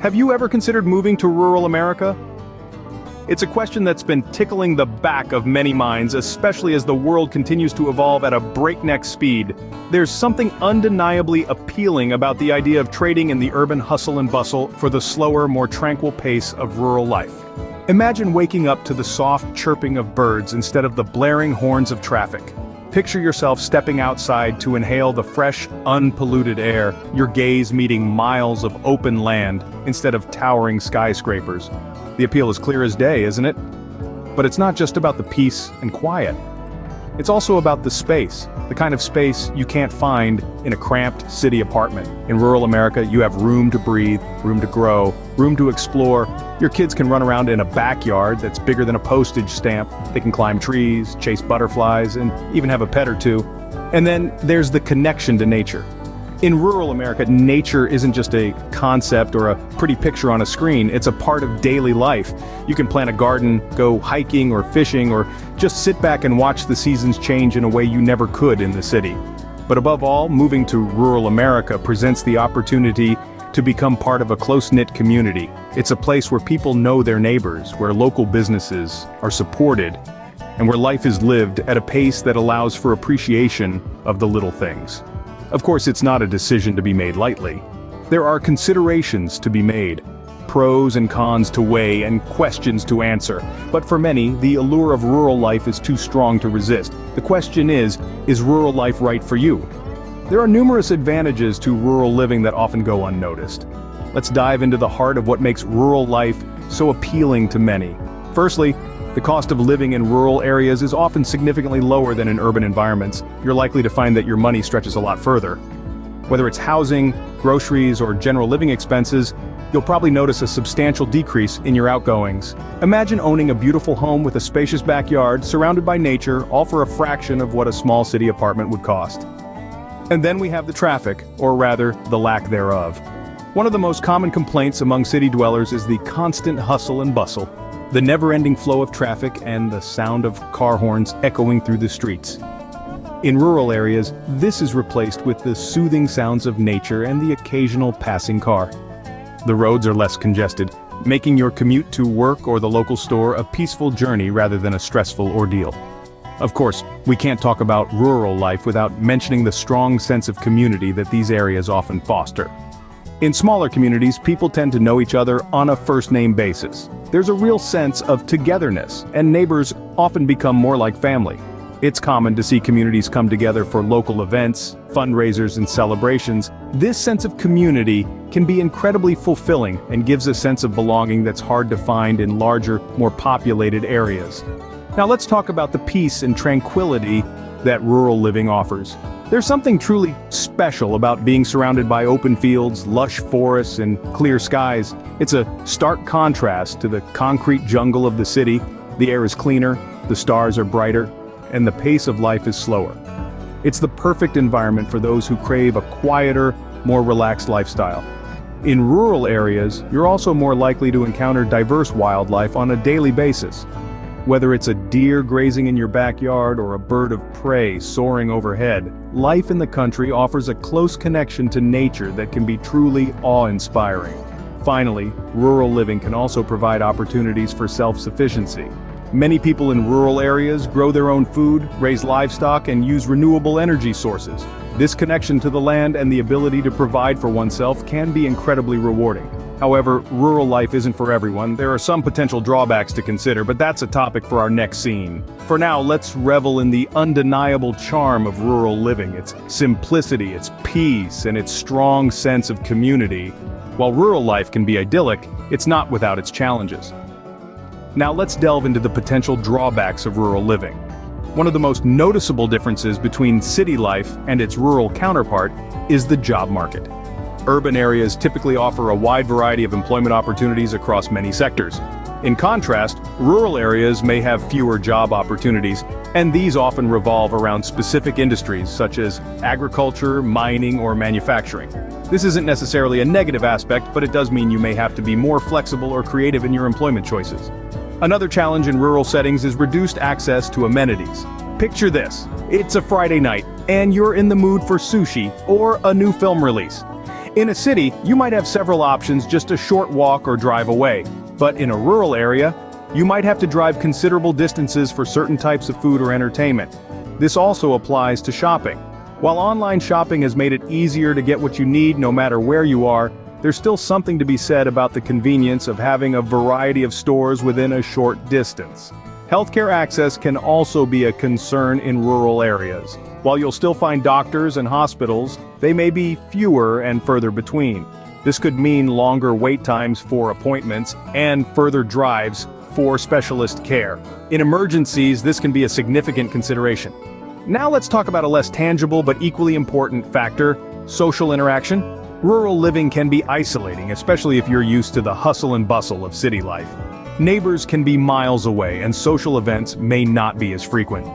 Have you ever considered moving to rural America? It's a question that's been tickling the back of many minds, especially as the world continues to evolve at a breakneck speed. There's something undeniably appealing about the idea of trading in the urban hustle and bustle for the slower, more tranquil pace of rural life. Imagine waking up to the soft chirping of birds instead of the blaring horns of traffic. Picture yourself stepping outside to inhale the fresh, unpolluted air, your gaze meeting miles of open land instead of towering skyscrapers. The appeal is clear as day, isn't it? But it's not just about the peace and quiet. It's also about the space, the kind of space you can't find in a cramped city apartment. In rural America, you have room to breathe, room to grow, room to explore. Your kids can run around in a backyard that's bigger than a postage stamp. They can climb trees, chase butterflies, and even have a pet or two. And then there's the connection to nature. In rural America, nature isn't just a concept or a pretty picture on a screen, it's a part of daily life. You can plant a garden, go hiking or fishing, or just sit back and watch the seasons change in a way you never could in the city. But above all, moving to rural America presents the opportunity to become part of a close-knit community. It's a place where people know their neighbors, where local businesses are supported, and where life is lived at a pace that allows for appreciation of the little things. Of course, it's not a decision to be made lightly. There are considerations to be made, pros and cons to weigh, and questions to answer. But for many, the allure of rural life is too strong to resist. The question is rural life right for you? There are numerous advantages to rural living that often go unnoticed. Let's dive into the heart of what makes rural life so appealing to many. Firstly, the cost of living in rural areas is often significantly lower than in urban environments. You're likely to find that your money stretches a lot further. Whether it's housing, groceries, or general living expenses, you'll probably notice a substantial decrease in your outgoings. Imagine owning a beautiful home with a spacious backyard, surrounded by nature, all for a fraction of what a small city apartment would cost. And then we have the traffic, or rather, the lack thereof. One of the most common complaints among city dwellers is the constant hustle and bustle. The never-ending flow of traffic and the sound of car horns echoing through the streets. In rural areas, this is replaced with the soothing sounds of nature and the occasional passing car. The roads are less congested, making your commute to work or the local store a peaceful journey rather than a stressful ordeal. Of course, we can't talk about rural life without mentioning the strong sense of community that these areas often foster. In smaller communities, people tend to know each other on a first-name basis. There's a real sense of togetherness, and neighbors often become more like family. It's common to see communities come together for local events, fundraisers, and celebrations. This sense of community can be incredibly fulfilling and gives a sense of belonging that's hard to find in larger, more populated areas. Now let's talk about the peace and tranquility that rural living offers. There's something truly special about being surrounded by open fields, lush forests, and clear skies. It's a stark contrast to the concrete jungle of the city. The air is cleaner, the stars are brighter, and the pace of life is slower. It's the perfect environment for those who crave a quieter, more relaxed lifestyle. In rural areas, you're also more likely to encounter diverse wildlife on a daily basis. Whether it's a deer grazing in your backyard or a bird of prey soaring overhead, life in the country offers a close connection to nature that can be truly awe-inspiring. Finally, rural living can also provide opportunities for self-sufficiency. Many people in rural areas grow their own food, raise livestock, and use renewable energy sources. This connection to the land and the ability to provide for oneself can be incredibly rewarding. However, rural life isn't for everyone. There are some potential drawbacks to consider, but that's a topic for our next scene. For now, let's revel in the undeniable charm of rural living, its simplicity, its peace, and its strong sense of community. While rural life can be idyllic, it's not without its challenges. Now let's delve into the potential drawbacks of rural living. One of the most noticeable differences between city life and its rural counterpart is the job market. Urban areas typically offer a wide variety of employment opportunities across many sectors. In contrast, rural areas may have fewer job opportunities, and these often revolve around specific industries such as agriculture, mining, or manufacturing. This isn't necessarily a negative aspect, but it does mean you may have to be more flexible or creative in your employment choices. Another challenge in rural settings is reduced access to amenities. Picture this: it's a Friday night, and you're in the mood for sushi or a new film release. In a city, you might have several options just a short walk or drive away. But in a rural area, you might have to drive considerable distances for certain types of food or entertainment. This also applies to shopping. While online shopping has made it easier to get what you need no matter where you are, there's still something to be said about the convenience of having a variety of stores within a short distance. Healthcare access can also be a concern in rural areas. While you'll still find doctors and hospitals, they may be fewer and further between. This could mean longer wait times for appointments and further drives for specialist care. In emergencies, this can be a significant consideration. Now let's talk about a less tangible but equally important factor: social interaction. Rural living can be isolating, especially if you're used to the hustle and bustle of city life. Neighbors can be miles away, and social events may not be as frequent.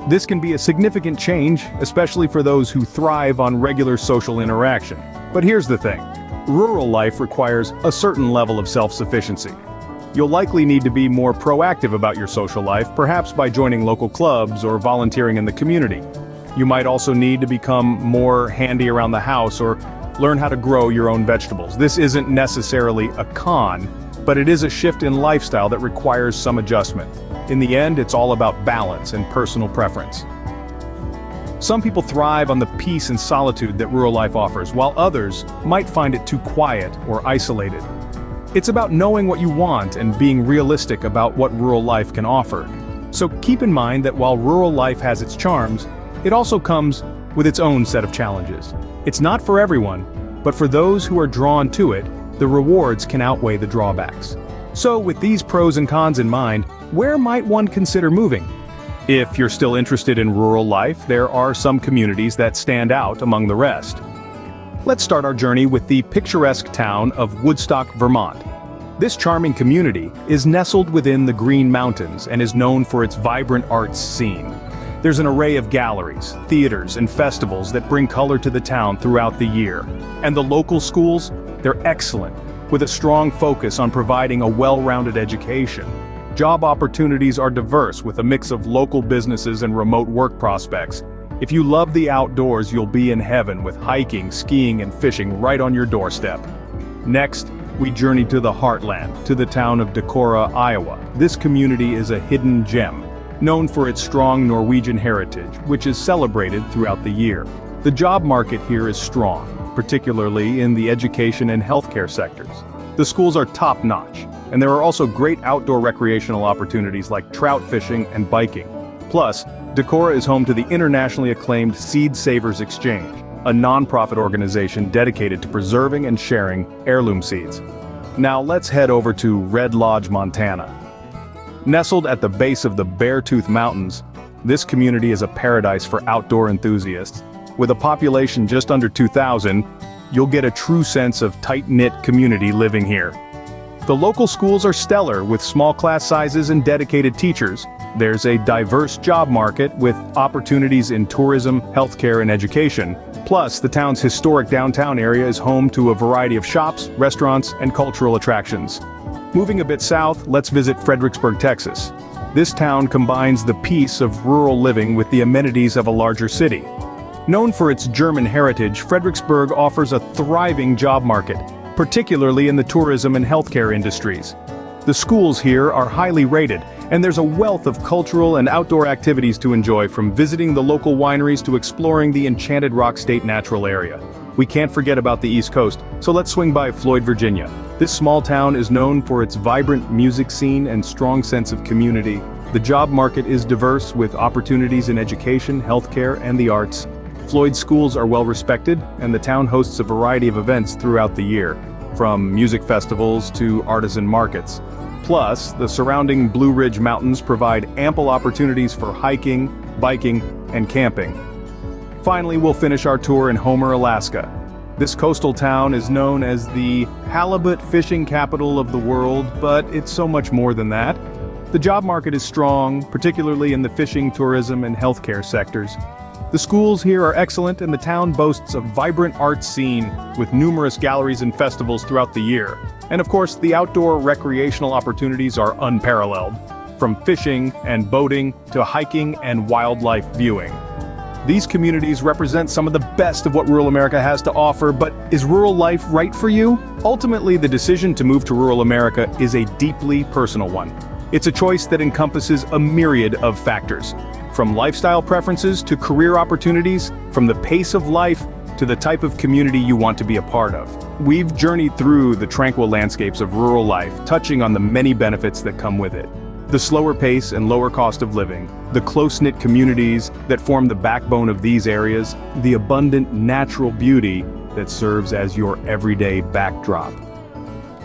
This can be a significant change, especially for those who thrive on regular social interaction. But here's the thing: rural life requires a certain level of self-sufficiency. You'll likely need to be more proactive about your social life, perhaps by joining local clubs or volunteering in the community. You might also need to become more handy around the house or learn how to grow your own vegetables. This isn't necessarily a con, but it is a shift in lifestyle that requires some adjustment. In the end, it's all about balance and personal preference. Some people thrive on the peace and solitude that rural life offers, while others might find it too quiet or isolated. It's about knowing what you want and being realistic about what rural life can offer. So keep in mind that while rural life has its charms, it also comes with its own set of challenges. It's not for everyone, but for those who are drawn to it, the rewards can outweigh the drawbacks. So with these pros and cons in mind, where might one consider moving? If you're still interested in rural life, there are some communities that stand out among the rest. Let's start our journey with the picturesque town of Woodstock, Vermont. This charming community is nestled within the Green Mountains and is known for its vibrant arts scene. There's an array of galleries, theaters, and festivals that bring color to the town throughout the year. And the local schools? They're excellent, with a strong focus on providing a well-rounded education. Job opportunities are diverse with a mix of local businesses and remote work prospects. If you love the outdoors, you'll be in heaven with hiking, skiing, and fishing right on your doorstep. Next, we journey to the heartland, to the town of Decorah, Iowa. This community is a hidden gem, known for its strong Norwegian heritage, which is celebrated throughout the year. The job market here is strong, particularly in the education and healthcare sectors. The schools are top-notch, and there are also great outdoor recreational opportunities like trout fishing and biking. Plus, Decorah is home to the internationally acclaimed Seed Savers Exchange, a non-profit organization dedicated to preserving and sharing heirloom seeds. Now let's head over to Red Lodge, Montana. Nestled at the base of the Beartooth Mountains, this community is a paradise for outdoor enthusiasts. With a population just under 2,000, you'll get a true sense of tight-knit community living here. The local schools are stellar, with small class sizes and dedicated teachers. There's a diverse job market with opportunities in tourism, healthcare, and education. Plus, the town's historic downtown area is home to a variety of shops, restaurants, and cultural attractions. Moving a bit south, let's visit Fredericksburg, Texas. This town combines the peace of rural living with the amenities of a larger city. Known for its German heritage, Fredericksburg offers a thriving job market, particularly in the tourism and healthcare industries. The schools here are highly rated, and there's a wealth of cultural and outdoor activities to enjoy, from visiting the local wineries to exploring the Enchanted Rock State Natural Area. We can't forget about the East Coast, so let's swing by Floyd, Virginia. This small town is known for its vibrant music scene and strong sense of community. The job market is diverse, with opportunities in education, healthcare, and the arts. Floyd's schools are well respected, and the town hosts a variety of events throughout the year, from music festivals to artisan markets. Plus, the surrounding Blue Ridge Mountains provide ample opportunities for hiking, biking, and camping. Finally, we'll finish our tour in Homer, Alaska. This coastal town is known as the halibut fishing capital of the world, but it's so much more than that. The job market is strong, particularly in the fishing, tourism, and healthcare sectors. The schools here are excellent, and the town boasts a vibrant art scene with numerous galleries and festivals throughout the year. And of course, the outdoor recreational opportunities are unparalleled, from fishing and boating to hiking and wildlife viewing. These communities represent some of the best of what rural America has to offer, but is rural life right for you? Ultimately, the decision to move to rural America is a deeply personal one. It's a choice that encompasses a myriad of factors, from lifestyle preferences to career opportunities, from the pace of life to the type of community you want to be a part of. We've journeyed through the tranquil landscapes of rural life, touching on the many benefits that come with it. The slower pace and lower cost of living, the close-knit communities that form the backbone of these areas, the abundant natural beauty that serves as your everyday backdrop.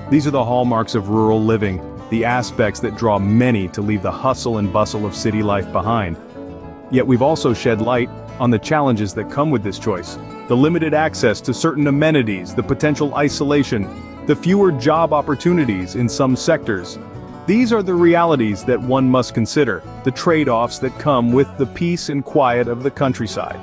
These are the hallmarks of rural living, the aspects that draw many to leave the hustle and bustle of city life behind. Yet we've also shed light on the challenges that come with this choice. The limited access to certain amenities, the potential isolation, the fewer job opportunities in some sectors. These are the realities that one must consider, the trade-offs that come with the peace and quiet of the countryside.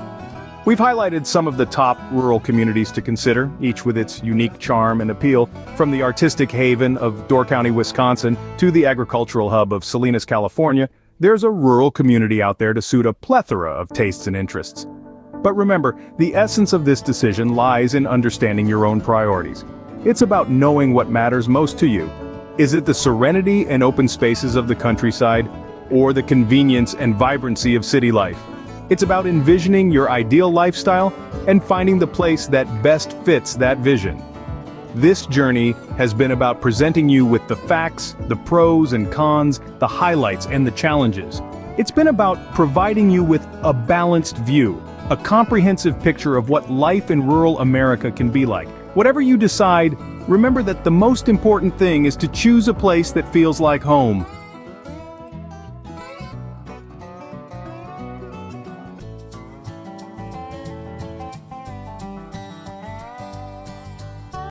We've highlighted some of the top rural communities to consider, each with its unique charm and appeal, from the artistic haven of Door County, Wisconsin, to the agricultural hub of Salinas, California. There's a rural community out there to suit a plethora of tastes and interests. But remember, the essence of this decision lies in understanding your own priorities. It's about knowing what matters most to you. Is it the serenity and open spaces of the countryside, or the convenience and vibrancy of city life? It's about envisioning your ideal lifestyle and finding the place that best fits that vision. This journey has been about presenting you with the facts, the pros and cons, the highlights and the challenges. It's been about providing you with a balanced view, a comprehensive picture of what life in rural America can be like. Whatever you decide, remember that the most important thing is to choose a place that feels like home.